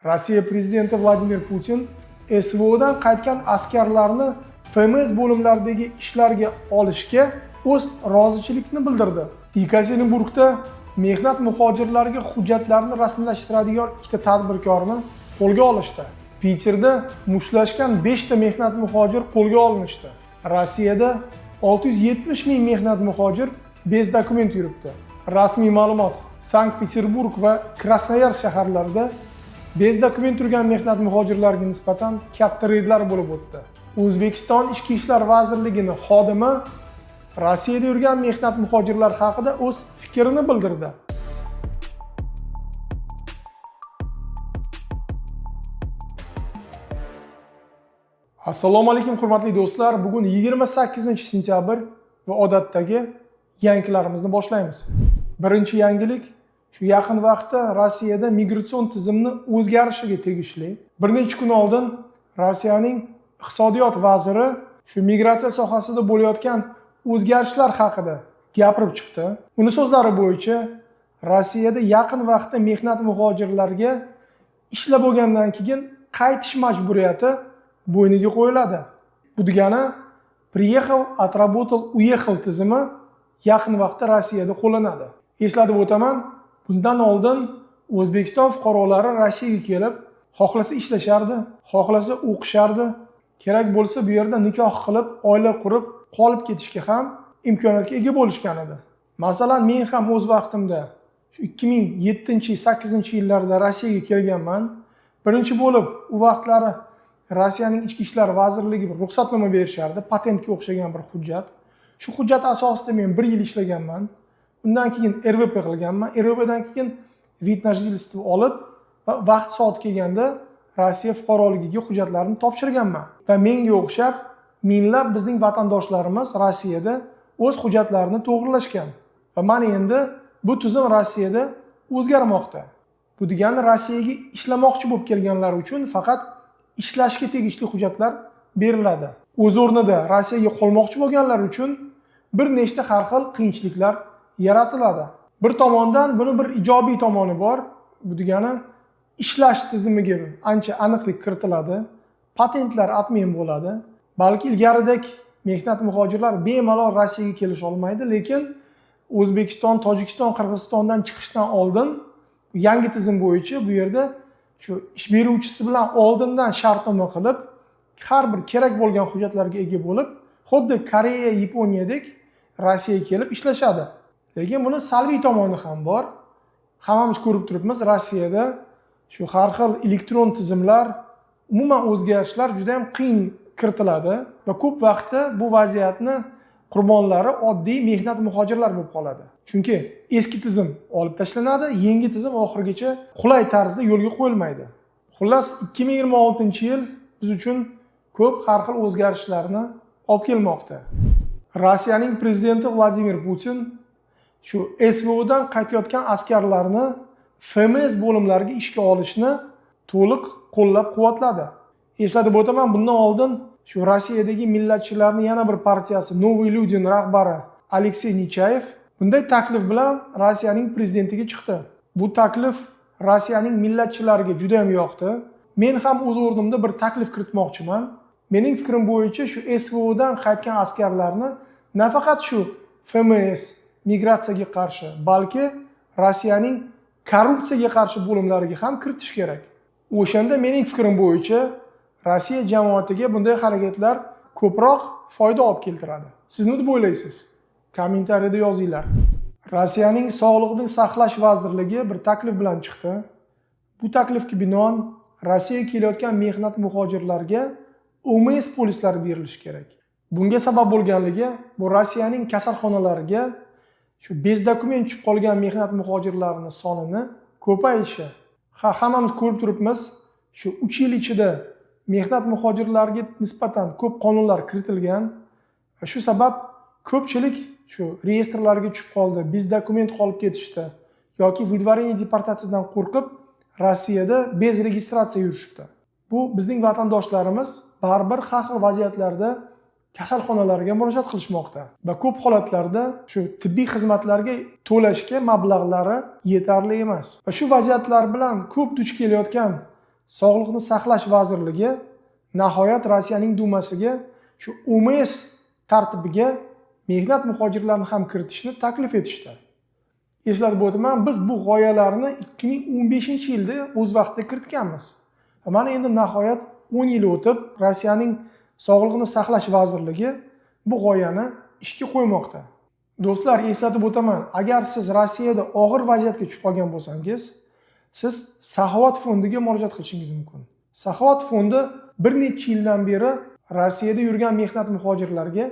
Rossiya prezidenti Vladimir Putin SVOdan qaytgan askarlarni FMS bo'limlaridagi ishlarga olishga o'z rozichilikni bildirdi. Yekaterinburgda mehnat muhojirlariga hujjatlarni rasmiylashtiradigan ikkita tadbirkorni qo'lga olishdi. Piterda mushtlashgan 5 ta mehnat muhojir qo'lga olinishdi. Rossiyada 670 ming mehnat muhojir bez dokument yuribdi. Rasmiy ma'lumot: Sankt-Peterburg va Krasnoyarsk shaharlarida bez dokument turgan mehnat muhojirlarga nisbatan katta reydlar bo'lib o'tdi. O'zbekiston Ichki ishlar vazirligining xodimi Rossiyada yurgan mehnat muhojirlar haqida o'z fikrini bildirdi. Assalomu alaykum hurmatli do'stlar. Bugun 28-sentyabr va odatdagi yangiliklarimizni boshlaymiz. Birinchi yangilik shu yaqin vaqtda Rossiyada migratsion tizimni o'zgarishiga tegishli. Bir necha kun oldin Rossiyaning iqtisodiyot vaziri shu migratsiya sohasida bo'layotgan o'zgarishlar haqida gapirib chiqdi. Uning so'zlari bo'yicha Rossiyada yaqin vaqtda mehnat muhojirlarga ishlab bo'lgandan keyin qaytish majburiyati bo'yniga qo'yiladi. Bu degani "Приехал, отработал, уехал" tizimi yaqin vaqtda Rossiyada qo'llanadi. Eslatib o'taman, bundan oldin O'zbekiston fuqarolari Rossiyaga kelib, xohlasa ishlashardi, xohlasa o'qishardi, kerak bo'lsa bu yerda nikoh qilib, oila qurib, qolib ketishga ham imkoniyatga ega bo'lishgan edi. Masalan, men ham o'z vaqtimda shu 2007-8-yillarda Rossiyaga kelganman. Birinchi bo'lib u vaqtlari Rossiyaning Ichki ishlar vazirligi bir ruxsatnoma berishardi, patentga o'xshagan bir hujjat. Shu hujjat asosida men 1 yil ishlaganman. Undan keyin RVP qilganman. RVPdan keyin vид на жительство olib va vaqt soat kelganda Rossiya fuqaroligiga hujjatlarni topshirganman. Va menga o'xshab minglab bizning vatandoshlarimiz Rossiyada o'z hujjatlarini to'g'rilashgan. Va mana endi bu tizim Rossiyada o'zgarmoqda. Bu degani Rossiyaga ishlamoqchi bo'lib kelganlar uchun faqat ishlashga tegishli hujjatlar beriladi. O'z o'rnida Rossiyaga qolmoqchi bo'lganlar uchun bir nechta har xil qiyinchiliklar yaratiladi. Bir tomondan buni bir ijobiy tomoni bor. Bu degani ishlash tizimiga ancha aniqlik kiritiladi. Patentlar atmen bo'ladi. Balki ilgaridek mehnat muhojirlar bemalol Rossiyaga kelisha olmaydi, lekin O'zbekiston, Tojikiston, Qirg'izistondan chiqishdan oldin yangi tizim bo'yicha bu yerda shu ish beruvchisi bilan oldindan shartnoma qilib, har bir kerak bo'lgan hujjatlarga ega bo'lib, xuddi Koreya, Yaponiyadek Rossiyaga kelib ishlashadi. Lekin buni salbiy tomoni ham bor. Hammamiz ko'rib turibmiz, Rossiyada shu har xil elektron tizimlar, umuman o'zgarishlar juda ham qiyin kiritiladi va ko'p vaqtda bu vaziyatni qurbonlari oddiy mehnat muhojirlar bo'lib qoladi. Chunki eski tizim olib tashlanadi, yangi tizim oxirigacha qulay tarzda yo'lga qo'yilmaydi. Xullas 2026-yil biz uchun ko'p har xil o'zgarishlarni olib kelmoqda. Rossiyaning prezidenti Vladimir Putin shu SVOdan qaytayotgan askarlarni FMS bo'limlariga ishga olishni to'liq qo'llab-quvvatladi. Eslatib o'taman, bundan oldin shu Rossiyadagi millatchilarning yana bir partiyasi Новые люди rahbari Aleksey Nechayev bunday taklif bilan Rossiyaning prezidentiga chiqdi. Bu taklif Rossiyaning millatchilariga juda ham yoqdi. Men ham o'z o'rnimda bir taklif kiritmoqchiman. Mening fikrim bo'yicha shu SVOdan qaytgan askarlarni nafaqat shu FMS migratsiyaga qarshi, balki Rossiyaning korrupsiyaga qarshi bo'limlariga ham kiritish kerak. O'shanda mening fikrim bo'yicha Rossiya jamoatiga bunday harakatlar ko'proq foyda olib keltiradi. Siz nima deb o'ylaysiz? Kommentariyada yozinglar. Rossiyaning Sog'liqni saqlash vazirligi bir taklif bilan chiqdi. Bu taklifga binoan Rossiyaga kelayotgan mehnat muhojirlarga OMS polislari berilishi kerak. Bunga sabab bo'lganligi bu Rossiyaning kasalxonalariga shu bez dokument tushib qolgan mehnat muhojirlarining sonini ko'payishi. Hammamiz ko'rib turibmiz, shu 3 yil ichida mehnat muhojirlariga nisbatan ko'p qonunlar kiritilgan. Shu sabab ko'pchilik shu reyestrlarga tushib qoldi, bez dokument qolib ketishdi yoki выдворение deportatsiyadan qo'rqib Rossiyada bez registratsiya yurishibdi. Bu bizning vatandoshlarimiz baribir har xil vaziyatlarda kasalxonalarga murojaat qilishmoqda va ko'p holatlarda shu tibbiy xizmatlarga to'lashga mablag'lari yetarli emas. Va shu vaziyatlar bilan ko'p duch kelayotgan Sog'liqni saqlash vazirligi nihoyat Rossiyaning dumasiga shu OMS tartibiga mehnat muhojirlarini ham kiritishni taklif etishdi. Eslatib o'taman, biz bu g'oyalarni 2015-yilda o'z vaqtida kiritganmiz. Mana endi nihoyat 10 yil o'tib, Rossiyaning Sog'liqni saqlash vazirligi bu g'oyani ishga qo'ymoqda. Do'stlar, eslatib o'taman, agar siz Rossiyada og'ir vaziyatga tushib qolgan bo'lsangiz, siz Saxovat fondiga murojaat qilishingiz mumkin. Saxovat fondi bir necha yildan beri Rossiyada yurgan mehnat muhojirlarga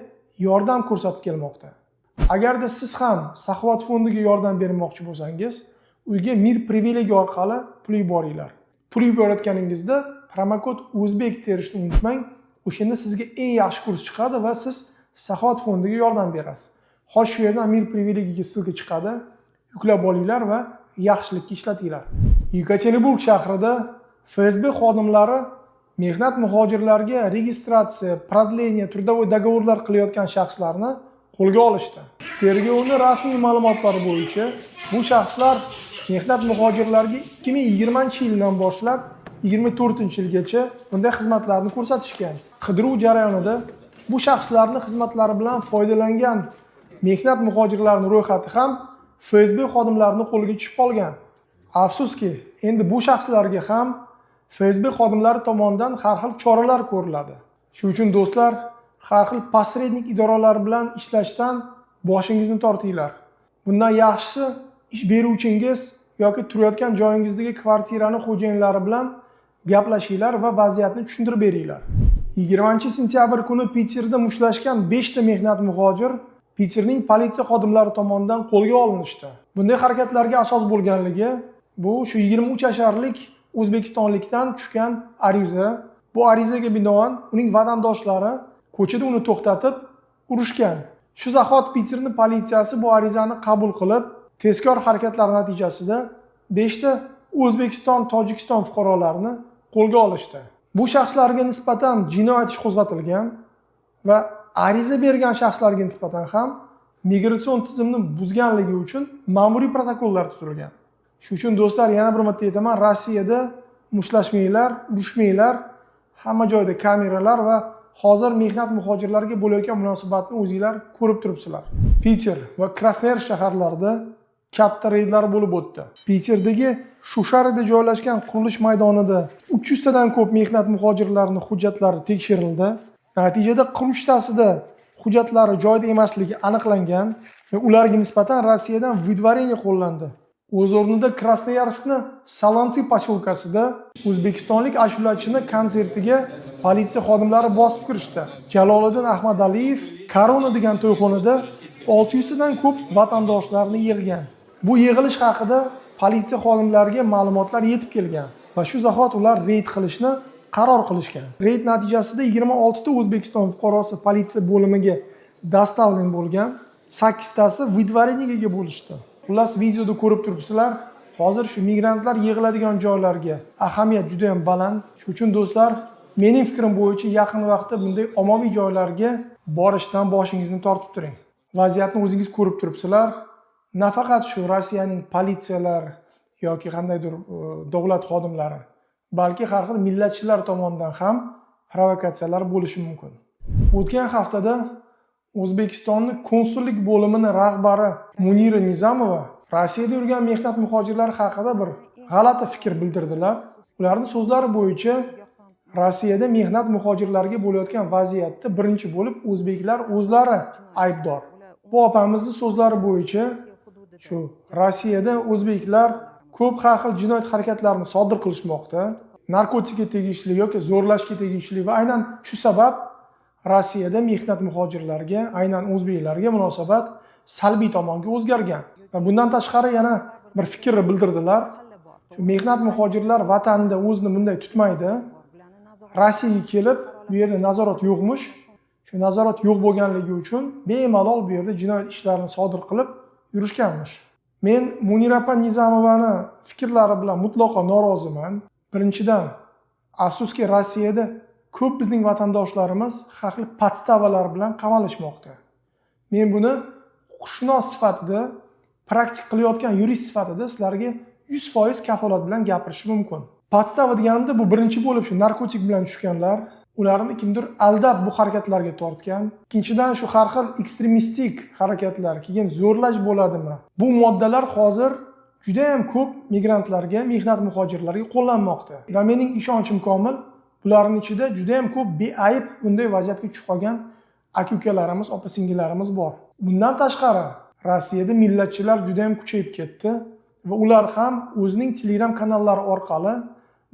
yordam ko'rsatib kelmoqda. Agarda siz ham Saxovat fondiga yordam bermoqchi bo'lsangiz, uyga Mir privilegiya orqali pul yuboringlar. Pul yuborayotganingizda promokod o'zbek terishni unutmang. O'shanda sizga eng yaxshi kurs chiqadi va siz Saxovat fondiga yordam berasiz. Xo'sh, shu yerdan Mir privilegiyaga ссылка chiqadi. Yuklab olinglar va yaxshilikka ishlatinglar. Yekaterinburg shahrida FSB xodimlari mehnat muhojirlarga registratsiya, продление, трудовой договорlar qilayotgan shaxslarni qo'lga olishdi. Tergovning rasmiy ma'lumotlari bo'yicha bu shaxslar mehnat muhojirlarga 2020-yildan boshlab 24-yilgacha bunday xizmatlarni ko'rsatishgan. Qidiruv jarayonida bu shaxslarning xizmatlari bilan foydalangan mehnat muhojirlarining ro'yxati ham FSB xodimlarining qo'liga tushib qolgan. Afsuski, endi bu shaxslarga ham FSB xodimlari tomonidan har xil choralar ko'riladi. Shuning uchun do'stlar, har xil posrednik idoralari bilan ishlashdan boshingizni tortinglar. Bundan yaxshisi ish beruvchingiz yoki turayotgan joyingizdagi kvartirani xo'jayinlari bilan gaplashinglar va vaziyatni tushuntirib beringlar. 20-sentyabr kuni Piterda mushtlashgan 5 ta mehnat muhojir Piterning politsiya xodimlari tomonidan qo'lga olinishdi. Bunday harakatlarga asos bo'lganligi bu shu 23 yasharlik o'zbekistonlikdan tushgan ariza. Bu arizaga binoan uning vatandoshlari ko'chada uni to'xtatib urishgan. Shu zahot Piterning politsiyasi bu arizani qabul qilib, tezkor harakatlar natijasida 5 ta O'zbekiston, Tojikiston fuqarolarini qo'lga olishdi. Bu shaxslarga nisbatan jinoyat ishi qo'zg'atilgan va ariza bergan shaxslarga nisbatan ham migratsion tizimni buzganligi uchun ma'muriy protokollar tuzilgan. Shuning uchun do'stlar, yana bir marta aytaman, Rossiyada mushlashmanglar, urushmanglar, hamma joyda kameralar va hozir mehnat muhojirlarga bo'layotgan munosabatni o'zingizlar ko'rib turibsizlar. Piter va Krasnoyarsk shaharlarida katta reydlar bo'lib o'tdi. Piterdagi Shusharida joylashgan qurilish maydonida 300 tadan ko'p mehnat muhojirlarining hujjatlari tekshirildi. Natijada 40 tasida hujjatlari joyida emasligi aniqlangan va ularga nisbatan Rossiyadan vidvareniya qo'llandi. O'z o'rnida Krasnoyarskning Salonsi posyolkasida o'zbekistonlik ashulachini konsertiga politsiya xodimlari bosib kirishdi. Jaloliddin Ahmadaliyev Korona degan to'yxonada 600 dan ko'p vatandoshlarni yig'gan. Bu yig'ilish haqida politsiya xodimlariga ma'lumotlar yetib kelgan va shu zahot ular reyd qilishni qaror qilishgan. Reyd natijasida 26 ta O'zbekiston fuqarosi politsiya bo'limiga dastavlen bo'lgan, 8 tasi vidvareniyaga bo'lishdi. Xullas, videoda ko'rib turibsizlar, hozir shu migrantlar yig'iladigan joylarga ahamiyat juda ham baland. Shuning uchun do'stlar, mening fikrim bo'yicha yaqin vaqtda bunday ommaviy joylarga borishdan boshingizni tortib turing. Vaziyatni o'zingiz ko'rib turibsizlar. Nafaqat shu Rossiyaning politsiyalar yoki qandaydir davlat xodimlari, balki har xil millatchilar tomonidan ham provokatsiyalar bo'lishi mumkin. O'tgan haftada O'zbekistonning konsullik bo'limining rahbari Munira Nizamova Rossiyada yurgan mehnat muhojirlari haqida bir g'alati fikr bildirdilar. Ularning so'zlari bo'yicha Rossiyada mehnat muhojirlarga bo'layotgan vaziyatda birinchi bo'lib o'zbeklar o'zlari aybdor. Bu opamizning so'zlari bo'yicha shu Rossiyada o'zbeklar ko'p har xil jinoyat harakatlarini sodir qilishmoqda. Narkotikga tegishli yoki zo'rlashga tegishli va aynan shu sabab Rossiyada mehnat muhojirlarga, aynan o'zbeklarga munosabat salbiy tomonga o'zgargan. Va bundan tashqari yana bir fikr bildirdilar. Shu mehnat muhojirlar vatanida o'zini bunday tutmaydi. Rossiyaga kelib, bu yerda nazorat yo'qmish. Shu nazorat yo'q bo'lganligi uchun bemalol bu yerda jinoyat ishlarini sodir qilib yurishganmish. Men Munira Nizamovani fikrlari bilan mutlaqo noroziman. Birinchidan, afsuski Rossiyada ko'p bizning vatandoshlarimiz har xil podstavalar bilan qamalishmoqda. Men buni huquqshunos sifatida, praktik qilayotgan yurist sifatida sizlarga 100% kafolat bilan gapirishim mumkin. Podstava deganimda bu birinchi bo'lib shu narkotik bilan tushganlar, ularni kimdir aldab bu harakatlarga tortgan. Ikkinchidan shu har xil ekstremistik harakatlar, keyin zo'rlash bo'ladimi? Bu moddalar hozir juda ham ko'p migrantlarga, mehnat muhojirlarga qo'llanmoqda. Va mening ishonchim komil, bularning ichida juda ham ko'p beayb bunday vaziyatga tushib qolgan aka-ukalarimiz, opa-singillarimiz bor. Bundan tashqari, Rossiyada millatchilar juda ham kuchayib ketdi va ular ham o'zining Telegram kanallari orqali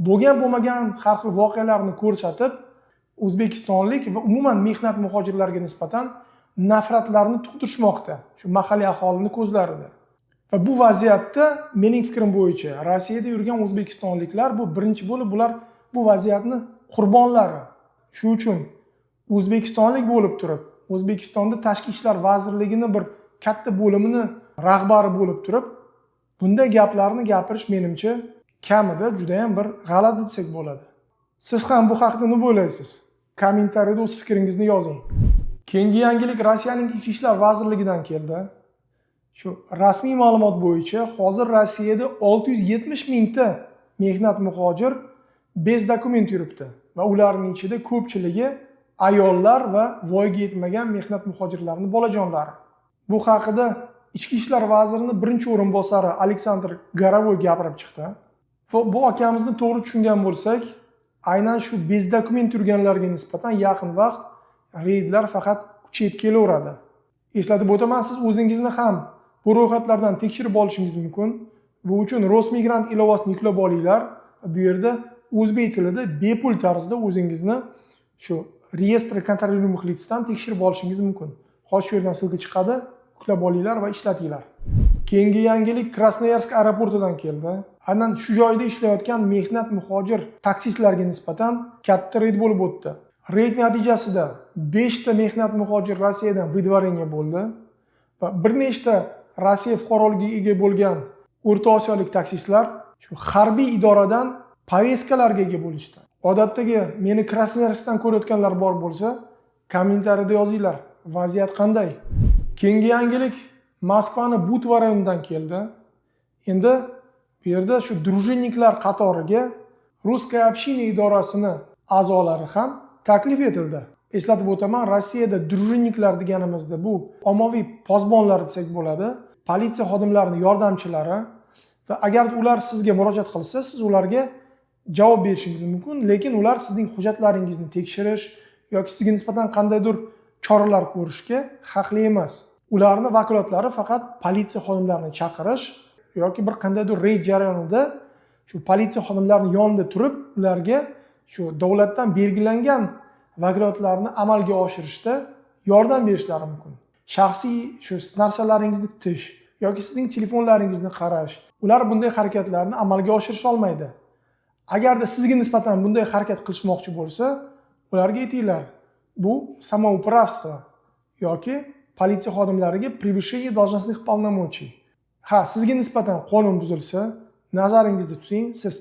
bo'lgan har xil voqealarni ko'rsatib, O'zbekistonlik va umuman mehnat muhojirlarga nisbatan nafratlarni tug'dirishmoqda, shu mahalliy aholini ko'zlarida. Va bu vaziyatda mening fikrim bo'yicha Rossiyada yurgan o'zbekistonliklar bu birinchi bo'lib bular bu vaziyatni qurbonlari. Shuning uchun o'zbekistonlik bo'lib turib, O'zbekistonda Tashqi ishlar vazirligini bir katta bo'limini rahbari bo'lib turib, bunday gaplarni gapirish menimcha kamida juda ham bir g'alati desak bo'ladi. Siz ham bu haqda nima o'ylaysiz? Kommentariyada o'z fikringizni yozing. Keyingi yangilik Rossiyaning Ichki ishlar vazirligidan keldi. Shu rasmiy ma'lumot bo'yicha hozir Rossiyada 670 mingta mehnat muhojir bez dokument yuribdi va ularning ichida ko'pchiligi ayollar va voyaga yetmagan mehnat muhojirlarning bolajonlari. Bu haqida Ichki ishlar vazirining birinchi o'rinbosari Aleksandr Garovoy gapirib chiqdi. Bu akamizni to'g'ri tushungan bo'lsak, aynan shu bez dokument yurganlarga nisbatan yaqin vaqt reydlar faqat kuchayib kelaveradi. Eslatib o'taman, siz o'zingizni ham bu ro'yxatlardan tekshirib olishingiz mumkin. Bu uchun Rosmigrant ilovasini yuklab olinglar. Bu yerda o'zbek tilida bepul tarzda o'zingizni shu reyestr kontrolyuемых лицdan tekshirib olishingiz mumkin. Xo'sh, shu yerdan silka chiqadi, yuklab olinglar va ishlatinglar. Keyingi yangilik Krasnoyarsk aeroportidan keldi. Aynan shu joyda ishlayotgan mehnat muhojir taksistlarga nisbatan katta reyd bo'lib o'tdi. Reyd natijasida 5 ta mehnat muhojir Rossiyadan выдворение bo'ldi va bir nechta Rossiya fuqaroligiga ega bo'lgan O'rta Osiyolik taksistlar shu harbiy idoradan poveskalarga ega bo'lishdi. Odatdagi meni Krasnoyarskdan ko'rayotganlar bor bo'lsa, kommentariyada yozinglar. Vaziyat qanday? Keyingi yangilik Moskvani Butva rayonidan keldi. Endi bu yerda shu drujinniklar qatoriga Ruskaya община idorasini a'zolari ham taklif etildi. Eslatib o'taman, Rossiyada drujinniklar deganimizda bu ommaviy pozbonlar desak bo'ladi, politsiya xodimlarining yordamchilari va agar ular sizga murojaat qilsa, siz ularga javob berishingiz mumkin, lekin ular sizning hujjatlaringizni tekshirish yoki sizga nisbatan qandaydir choralar ko'rishga haqli emas. Ularning vakolatlari faqat politsiya xodimlarini chaqirish yoki bir qandaydir reyd jarayonida shu politsiya xodimlarining yonida turib, ularga shu davlatdan belgilangan vakolatlarni amalga oshirishda yordam berishlari mumkin. Shaxsiy shu narsalaringizni tutish yoki sizning telefonlaringizni qarash, ular bunday harakatlarni amalga oshirish olmaydi. Agarda sizga nisbatan bunday harakat qilishmoqchi bo'lsa, ularga aytinglar, bu samoupravство yoki politsiya xodimlariga превышение должностных полномочий. Ha, sizga nisbatan qonun buzilsa, nazaringizda tuting, siz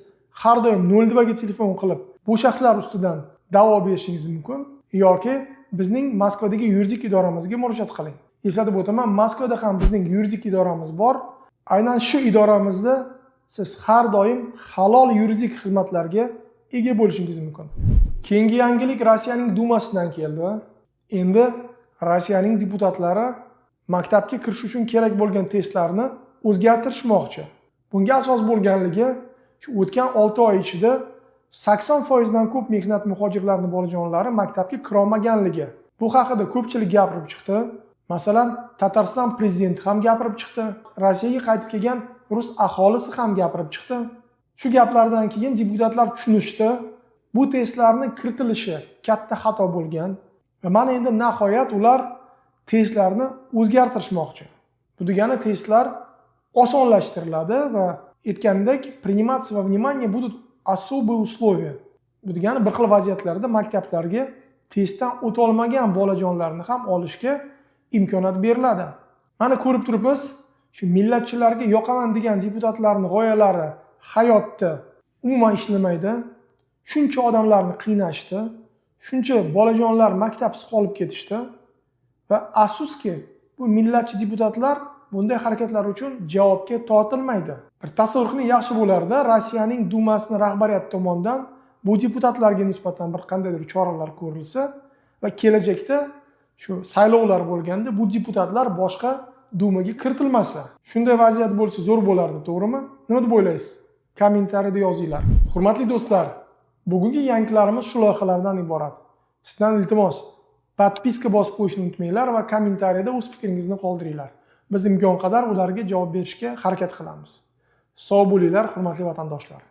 har doim 02 ga telefon qilib, bu shaxslar ustidan da'vo berishingiz mumkin yoki bizning Moskvadagi yuridik idoramizga murojaat qiling. Eslatib o'taman, Moskvada ham bizning yuridik idoramiz bor. Aynan shu idoramizda siz har doim halol yuridik xizmatlarga ega bo'lishingiz mumkin. Keyingi yangilik Rossiyaning Dumasidan keldi. Endi Rossiyaning deputatlari maktabga kirish uchun kerak bo'lgan testlarni o'zgartirishmoqchi. Bunga asos bo'lganligi shu o'tgan 6 oy ichida 80% dan ko'p mehnat muhojirlarining bolajonlari maktabga kira olmaganligi. Bu haqida ko'pchilik gapirib chiqdi. Masalan, Tatariston prezidenti ham gapirib chiqdi. Rossiyaga qaytib kelgan rus aholisi ham gapirib chiqdi. Shu gaplardan keyin deputatlar tushunishdi, bu testlarning kiritilishi katta xato bo'lgan va mana endi nihoyat ular testlarni o'zgartirishmoqchi. Bu degani testlar osonlashtiriladi va aytgandek, приниматься во внимание будут особые условия. Bu degani bir xil vaziyatlarda maktablarga testdan o'ta olmagan bolajonlarni ham olishga imkoniyat beriladi. Mana ko'rib turibmiz, shu millatchilarga yoqaman degan deputatlarning g'oyalari hayotda umuman ishlamaydi. Shuncha odamlarni qiynashdi, shuncha bolajonlar maktabsiz qolib ketishdi va afsuski, bu millatchi deputatlar bunday harakatlar uchun javobga tortilmaydi. Bir tasavvur qiling, yaxshi bo'lardi, Rossiyaning Dumasini rahbariyati tomonidan bu deputatlarga nisbatan bir qandaydir choralar ko'rilsa va kelajakda shu saylovlar bo'lganda bu deputatlar boshqa Dumaga kiritilmasa. Shunday vaziyat bo'lsa zo'r bo'lardi, to'g'rimi? Nima deb o'ylaysiz? Kommentariyada yozinglar. Hurmatli do'stlar, bugungi yangiliklarimiz shu loyihalardan iborat. Sizdan iltimos, podpiska bosib qo'yishni unutmanglar va kommentariyada o'z fikringizni qoldiringlar. Biz imkon qadar ularga javob berishga harakat qilamiz. Sog' bo'linglar, hurmatli vatandoshlar.